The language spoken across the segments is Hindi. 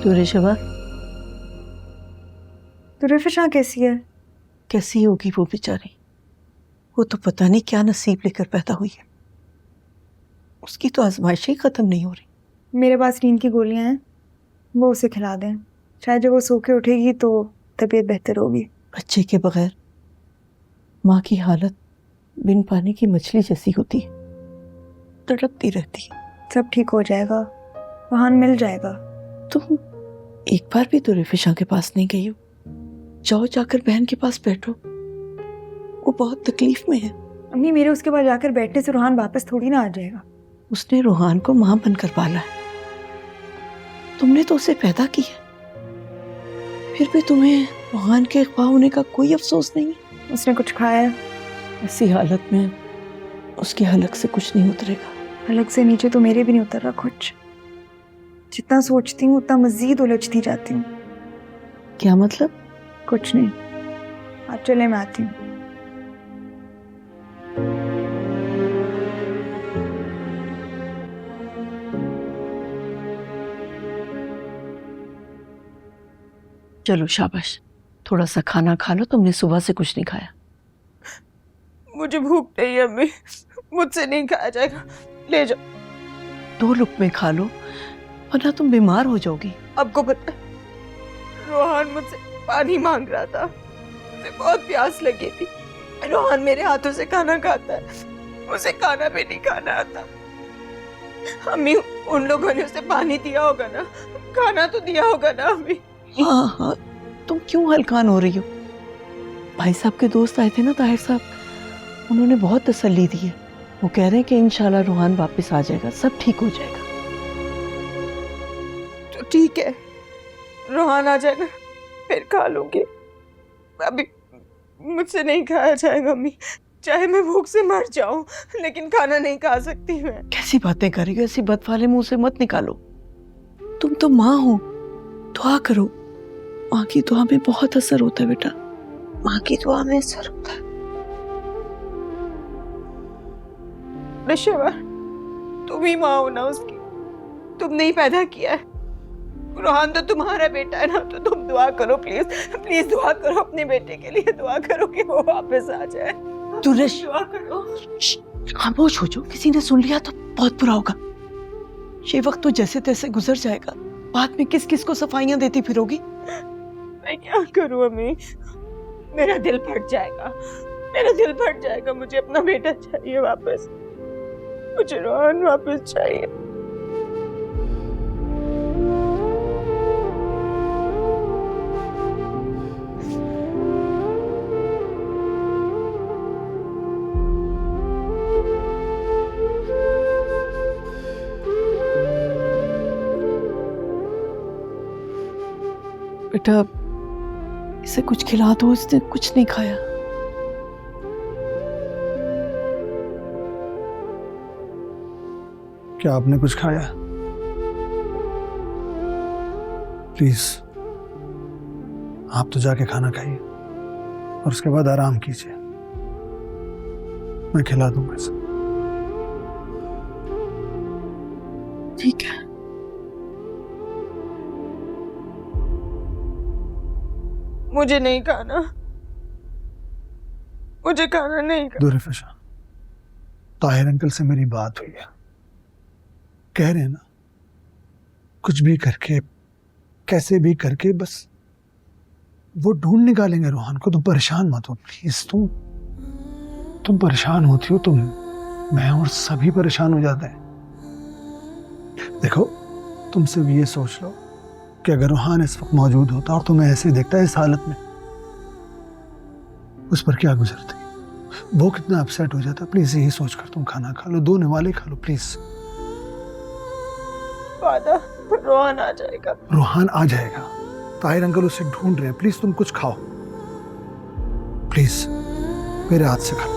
क्यों रे शबा? तो रिफिशा कैसी है? कैसी होगी वो बेचारी? वो तो पता नहीं क्या नसीब लेकर पैदा हुई है। उसकी तो आजमाइशें ही खत्म नहीं हो रही। मेरे पास नींद की गोलियां हैं, वो उसे खिला दें। शायद जब वो सो के उठेगी तो तबीयत बेहतर होगी। बच्चे के बगैर माँ की हालत बिन पानी की मछली जैसी होती है, तड़पती रहती है। सब ठीक हो जाएगा, वहां मिल जाएगा। तुम एक बार भी तो रिफिशा के पास नहीं गई हो। जाओ, जाकर बहन के पास बैठो, वो बहुत तकलीफ में है। अम्मी, मेरे उसके पास जाकर बैठने से रूहान वापस थोड़ी ना आ जाएगा। उसने रूहान को मां बनकर पाला है, तुमने तो उसे पैदा किया, फिर भी तुम्हें रूहान के अगवा होने का कोई अफसोस नहीं है? उसने कुछ खाया है? ऐसी हालत में उसके हलक से कुछ नहीं उतरेगा। हलक से नीचे तो मेरे भी नहीं उतर रहा कुछ। जितना सोचती हूँ उतना मजीद उलझती जाती हूँ। क्या मतलब? कुछ नहीं, आप चले, मैं आती हूँ। चलो शाबाश, थोड़ा सा खाना खा लो, तुमने सुबह से कुछ नहीं खाया। मुझे भूख नहीं है अम्मी, मुझसे नहीं खाया जाएगा, ले जाओ। 2 लुक़मे खा लो, वरना तुम बीमार हो जाओगी। आपको पता है, रोहान मुझसे पानी मांग रहा था, मुझे बहुत प्यास लगी थी। रोहान मेरे हाथों से खाना खाता है, उसे खाना भी नहीं खाना आता। अम्मी, उन लोगों ने उसे पानी दिया होगा ना, खाना तो दिया होगा ना अम्मी। हाँ हाँ, तुम क्यों हलकान हो रही हो? भाई साहब के दोस्त आए थे ना, ताहिर साहब, उन्होंने बहुत तसल्ली दी है। वो कह रहे हैं कि इंशाल्लाह रूहान वापस आ जाएगा, सब ठीक हो जाएगा। तो ठीक है, रोहान आ जाएगा फिर खा लूंगी, अभी मुझसे नहीं खाया जाएगा अम्मी। चाहे मैं भूख से मर जाऊं, लेकिन खाना नहीं खा सकती मैं। कैसी बातें कर रही हो? ऐसी बद वाले मुंह से मत निकालो। तुम तो माँ हो, दुआ करो। माँ की दुआ में बहुत असर होता है बेटा, माँ की दुआ में असर होता है। नशेवा, तुम ही माँ हो ना उसकी, तुमने ही पैदा किया है। रोहान तो तुम्हारा बेटा है ना, तो तुम दुआ करो प्लीज, प्लीज दुआ करो अपने बेटे के लिए, दुआ करो कि वो वापस आ जाए। तुरश, दुआ करो। खामोश हो जाओ, किसी ने सुन लिया तो बहुत बुरा होगा। ये वक्त तो जैसे तैसे गुजर जाएगा, बाद में किस किस को सफाइयां देती फिरोगी? मैं क्या करूं अम्मी, मेरा दिल फट जाएगा, मेरा दिल फट जाएगा। मुझे अपना बेटा चाहिए वापस, मुझे रोहान वापस चाहिए। बेटा, इसे कुछ खिला दो, इसने कुछ नहीं खाया। क्या आपने कुछ खाया? प्लीज आप तो जाके खाना खाइए और उसके बाद आराम कीजिए, मैं खिला दूंगा इसे। ठीक है। मुझे नहीं खाना, मुझे खाना नहीं खाना। दुर्फिशा, ताहिर अंकल से मेरी बात हुई है, कह रहे हैं ना कुछ भी करके, कैसे भी करके, बस वो ढूंढ निकालेंगे रोहान को। तुम परेशान मत हो प्लीज। तुम परेशान होती हो, मैं और सभी परेशान हो जाते हैं। देखो, तुम सिर्फ ये सोच लो कि अगर रोहान इस वक्त मौजूद होता और तुम्हें ऐसे देखता इस हालत में, उस पर क्या गुजरती, वो कितना अपसेट हो जाता। प्लीज यही सोचकर तुम खाना खा लो, 2 निवाले खा लो प्लीज। वादा, रोहान आ जाएगा। रोहान आ जाएगा, ताहिर अंकल उसे ढूंढ रहे हैं। प्लीज तुम कुछ खाओ, प्लीज मेरे हाथ से खा लो।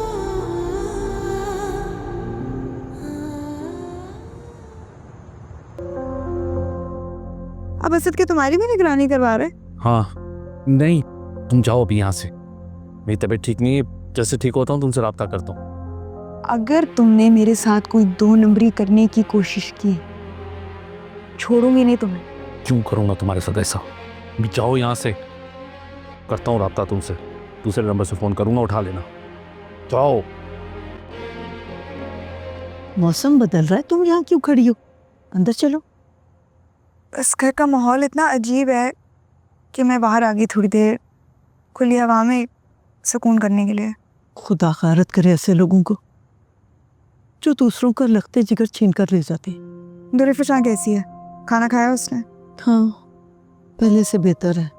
अब असद के तुम्हारी भी निगरानी करवा रहे? हाँ, नहीं तुम जाओ अभी यहाँ से, मेरी तबीयत ठीक नहीं है, जैसे ठीक होता हूँ तुमसे रब्ता करता हूँ। अगर तुमने मेरे साथ कोई 2 नंबरी करने की कोशिश की, छोड़ूंगी नहीं तुम्हें। क्यों करूँगा तुम्हारे साथ ऐसा? अभी जाओ यहाँ से, करता हूँ रब्ता तुमसे, दूसरे नंबर से फ़ोन करूँगा, उठा लेना। जाओ। मौसम बदल रहा है, तुम यहाँ क्यों खड़ी हो? अंदर चलो। बस घर का माहौल इतना अजीब है कि मैं बाहर आ गई थोड़ी देर खुली हवा में सुकून करने के लिए। खुदा खारत करे ऐसे लोगों को जो दूसरों का लगते जिगर छीन कर ले जाते। दुल्फिशां कैसी है? खाना खाया उसने? हाँ, पहले से बेहतर है।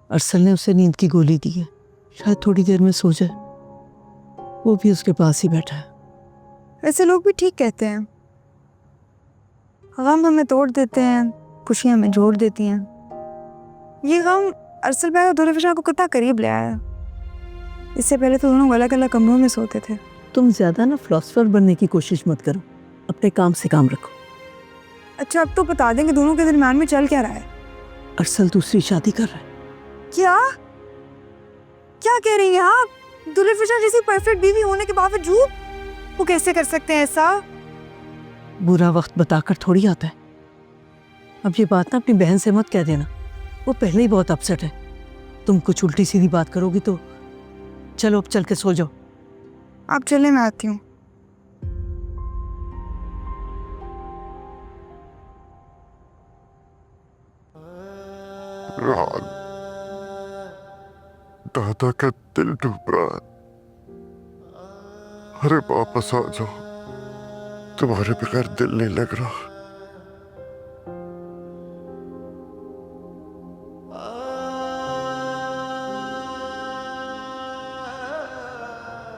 अरसल ने उसे नींद की गोली दी है, शायद थोड़ी देर में सो जाए। वो भी उसके पास ही बैठा है। ऐसे लोग भी ठीक कहते हैं, गम हमें तोड़ देते हैं, खुशियां हमें जोड़ देती हैं। ये गम अरसल भाई और दुल्फिशां को कितना करीब ले आया। इससे पहले तो दोनों अलग अलग कमरों में सोते थे। तुम ज्यादा ना फिलोसफर बनने की कोशिश मत करो, अपने काम से काम रखो। अच्छा, अब तो बता देंगे दोनों के दरमियान में चल क्या रहा है। अरसल दूसरी शादी कर रहा है। क्या क्या कह रही हैं आप? दुल्फिशां जैसी परफेक्ट बीवी होने के बावजूद वो कैसे कर सकते हैं ऐसा? बुरा वक्त बताकर थोड़ी आता है। अब ये बात ना अपनी बहन से मत कह देना, वो पहले ही बहुत अपसेट है। तुम कुछ उल्टी सीधी बात करोगी तो चलो अब चल के सो जाओ। आप चले, मैं आती हूँ। रान, दादा का दिल डूब रहा है। अरे वापस आ जाओ, तुम्हारे बगैर दिल नहीं लग रहा।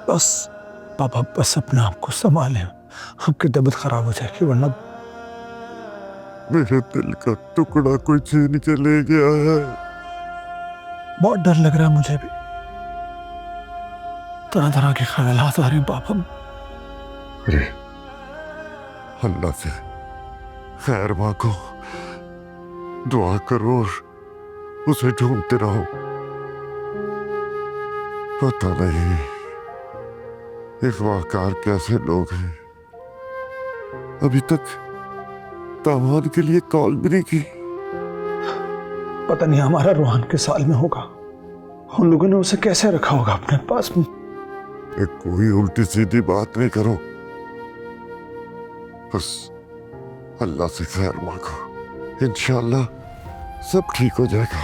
बस पापा, बस अपने आप को संभालें, आपकी तबीयत खराब हो जाएगी वरना। मेरे दिल का टुकड़ा कोई छीन के ले गया है। बहुत डर लग रहा है मुझे भी, तरह तरह के ख्यालात आ रहे हैं पापा। अरे अल्लाह से खैर मांगो, दुआ करो और उसे ढूंढते रहो। पता नहीं इख्वाकार कैसे लोग हैं, अभी तक दामाद के लिए कॉल भी नहीं की। पता नहीं हमारा रूहान के साल में होगा, उन लोगों ने उसे कैसे रखा होगा अपने पास में। कोई उल्टी सीधी बात नहीं करो, बस अल्लाह से खैर मांगो, इंशाअल्लाह सब ठीक हो जाएगा।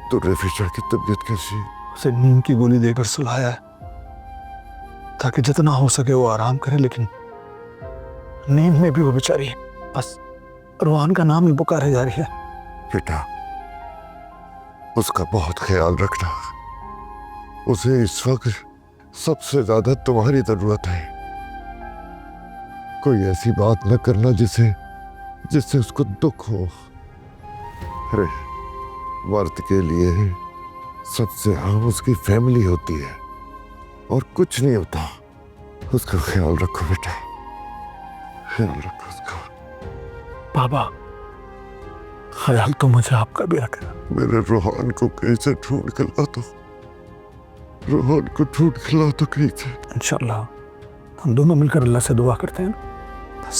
तो रेफिशा की तबीयत कैसी? उसे नींद की गोली देकर सुलाया है ताकि जितना हो सके वो आराम करे, लेकिन नींद में भी वो बेचारी बस रूहान का नाम ही पुकारे जा रही है। बेटा, उसका बहुत ख्याल रखना, उसे इस वक्त सबसे ज्यादा तुम्हारी जरूरत है। कोई ऐसी बात न करना जिससे उसको दुख हो। अरे मर्द के लिए सबसे अहम उसकी फैमिली होती है और कुछ नहीं होता। उसका ख्याल रखो बेटा, ख्याल रखो उसका। बाबा, ख्याल तो मुझे आपका भी रखना। मेरे रूहान को कहीं से ढूंढ के ला दो, रूहान को ढूंढ के ला दो कहीं से। इंशाल्लाह हम दोनों मिलकर अल्लाह से दुआ करते हैं ना, बस